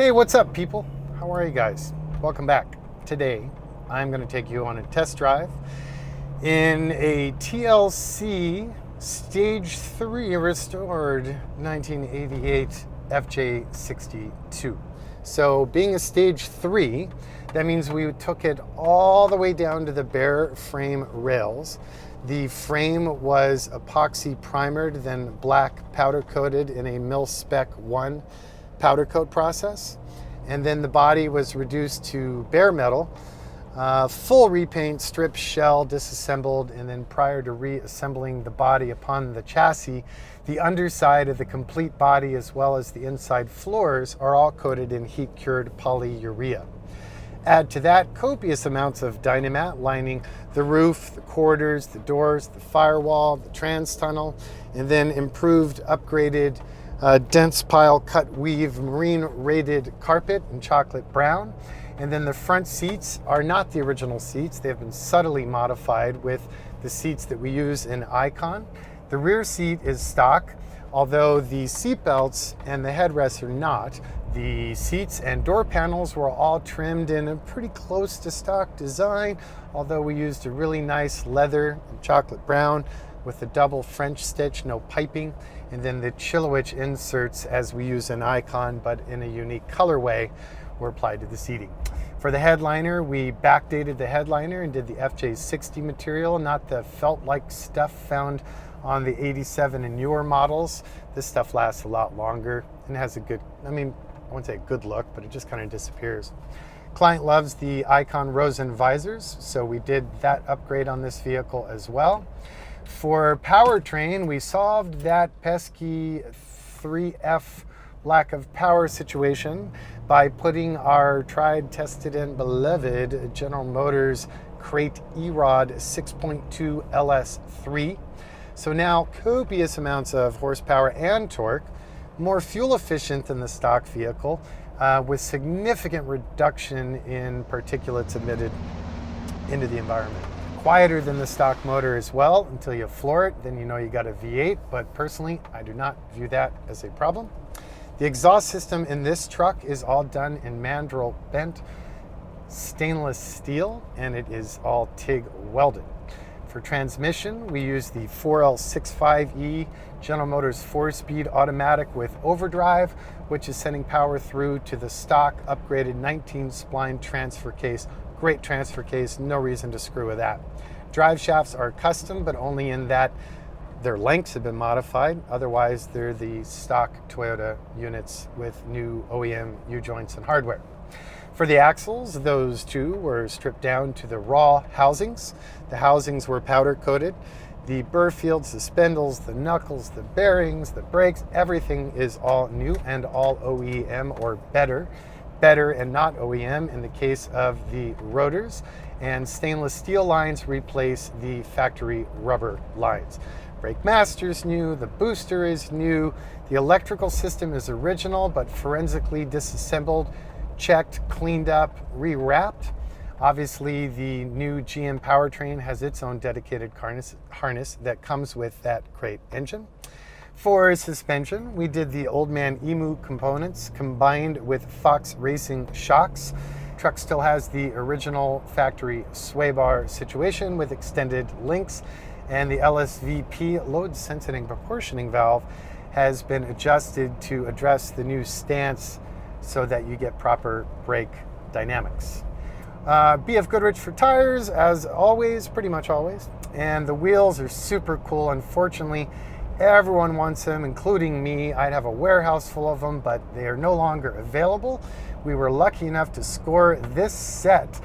Hey, what's up, people? How are you guys? Welcome back. Today, I'm going to take you on a test drive in a TLC Stage 3 restored 1988 FJ62. So being a Stage 3, that means we took it all the way down to the bare frame rails. The frame was epoxy primered, then black powder coated in a mil-spec 1 powder coat process. And then the body was reduced to bare metal, full repaint, strip, shell, disassembled, and then prior to reassembling the body upon the chassis, the underside of the complete body as well as the inside floors are all coated in heat-cured polyurea. Add to that copious amounts of Dynamat lining the roof, the corridors, the doors, the firewall, the trans tunnel, and then improved, upgraded dense pile cut weave marine rated carpet in chocolate brown. And then the front seats are not the original seats. They have been subtly modified with the seats that we use in Icon. The rear seat is stock, although the seat belts and the headrests are not. The seats and door panels were all trimmed in a pretty close to stock design, although we used a really nice leather and chocolate brown with a double French stitch, no piping, and then the Chilowich inserts as we use an Icon, but in a unique colorway, were applied to the seating. For the headliner, we backdated the headliner and did the FJ60 material, not the felt-like stuff found on the 87 and newer models. This stuff lasts a lot longer and has a good, I wouldn't say a good look, but it just kind of disappears. Client loves the Icon Rosen visors, so we did that upgrade on this vehicle as well. For powertrain, we solved that pesky 3F lack of power situation by putting our tried, tested, and beloved General Motors Crate E-Rod 6.2 LS3. So now copious amounts of horsepower and torque, more fuel efficient than the stock vehicle, with significant reduction in particulates emitted into the environment. Quieter than the stock motor as well until you floor it, then you know you got a V8, but personally, I do not view that as a problem. The exhaust system in this truck is all done in mandrel bent stainless steel, and it is all TIG welded. For transmission, we use the 4L65E General Motors 4-speed automatic with overdrive, which is sending power through to the stock upgraded 19-spline transfer case. Great transfer case, no reason to screw with that. Drive shafts are custom, but only in that their lengths have been modified. Otherwise, they're the stock Toyota units with new OEM U-joints and hardware. For the axles, those two were stripped down to the raw housings. The housings were powder coated. The burr fields, the spindles, the knuckles, the bearings, the brakes, everything is all new and all OEM or better and not OEM in the case of the rotors, and stainless steel lines replace the factory rubber lines. Brake master's new, the booster is new, the electrical system is original but forensically disassembled, checked, cleaned up, rewrapped. Obviously, the new GM powertrain has its own dedicated harness that comes with that Crate engine. For suspension, we did the Old Man Emu components combined with Fox Racing shocks. Truck still has the original factory sway bar situation with extended links, and the LSVP load sensing proportioning valve has been adjusted to address the new stance so that you get proper brake dynamics. BF Goodrich for tires, as always, pretty much always. And the wheels are super cool. Unfortunately, everyone wants them, including me. I'd have a warehouse full of them, but they are no longer available. We were lucky enough to score this set,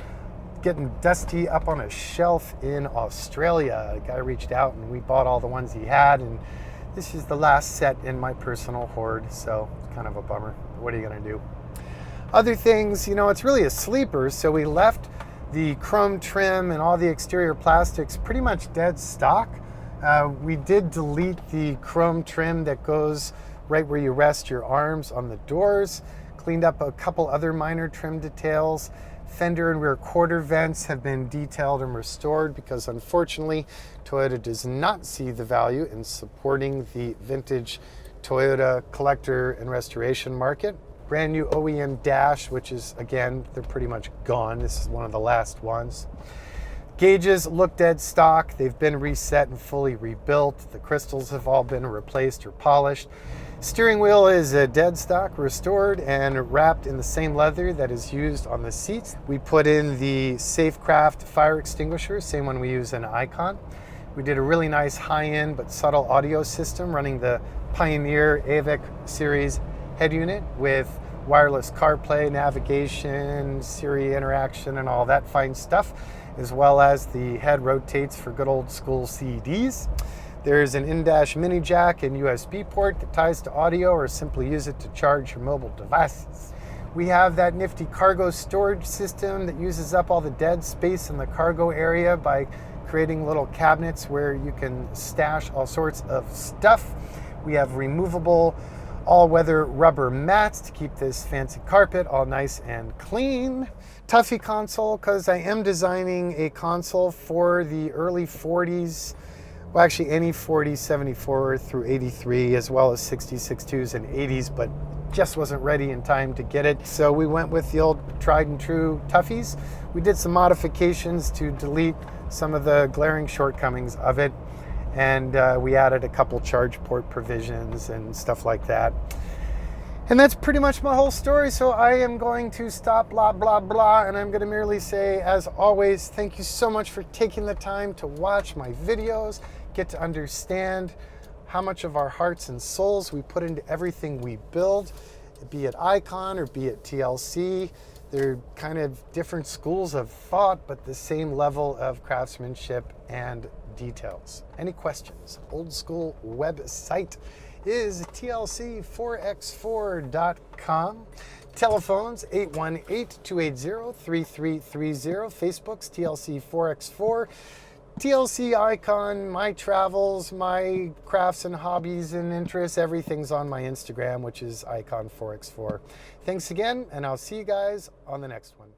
getting dusty up on a shelf in Australia. A guy reached out and we bought all the ones he had, and this is the last set in my personal hoard, so it's kind of a bummer. What are you gonna do? Other things, it's really a sleeper, so we left the chrome trim and all the exterior plastics pretty much dead stock. We did delete the chrome trim that goes right where you rest your arms on the doors, cleaned up a couple other minor trim details. Fender and rear quarter vents have been detailed and restored because unfortunately Toyota does not see the value in supporting the vintage Toyota collector and restoration market. brand new OEM dash, which is, again, they're pretty much gone. This is one of the last ones. Gauges look dead stock. They've been reset and fully rebuilt. The crystals have all been replaced or polished. Steering wheel is a dead stock, restored, and wrapped in the same leather that is used on the seats. We put in the Safecraft fire extinguisher, same one we use in Icon. We did a really nice high-end but subtle audio system running the Pioneer AVIC series head unit with wireless CarPlay, navigation, Siri interaction, and all that fine stuff, as well as the head rotates for good old school CDs. There's an in-dash mini jack and USB port that ties to audio, or simply use it to charge your mobile devices. We have that nifty cargo storage system that uses up all the dead space in the cargo area by creating little cabinets where you can stash all sorts of stuff. We have removable all-weather rubber mats to keep this fancy carpet all nice and clean. Tuffy console, because I am designing a console for the early 40s. Well, actually any 40s, 74 through 83, as well as 60s, 62s, and 80s, but just wasn't ready in time to get it. So we went with the old tried and true Tuffies. We did some modifications to delete some of the glaring shortcomings of it. And we added a couple charge port provisions and stuff like that. And that's pretty much my whole story. So I am going to stop blah, blah, blah. And I'm going to merely say, as always, thank you so much for taking the time to watch my videos, get to understand how much of our hearts and souls we put into everything we build, be it Icon or be it TLC. They're kind of different schools of thought, but the same level of craftsmanship and details. Any questions? Old school website is TLC4x4.com. Telephones 818-280-3330. Facebook's TLC4x4. TLC Icon, my travels, my crafts and hobbies and interests, everything's on my Instagram, which is Icon4x4. Thanks again, and I'll see you guys on the next one.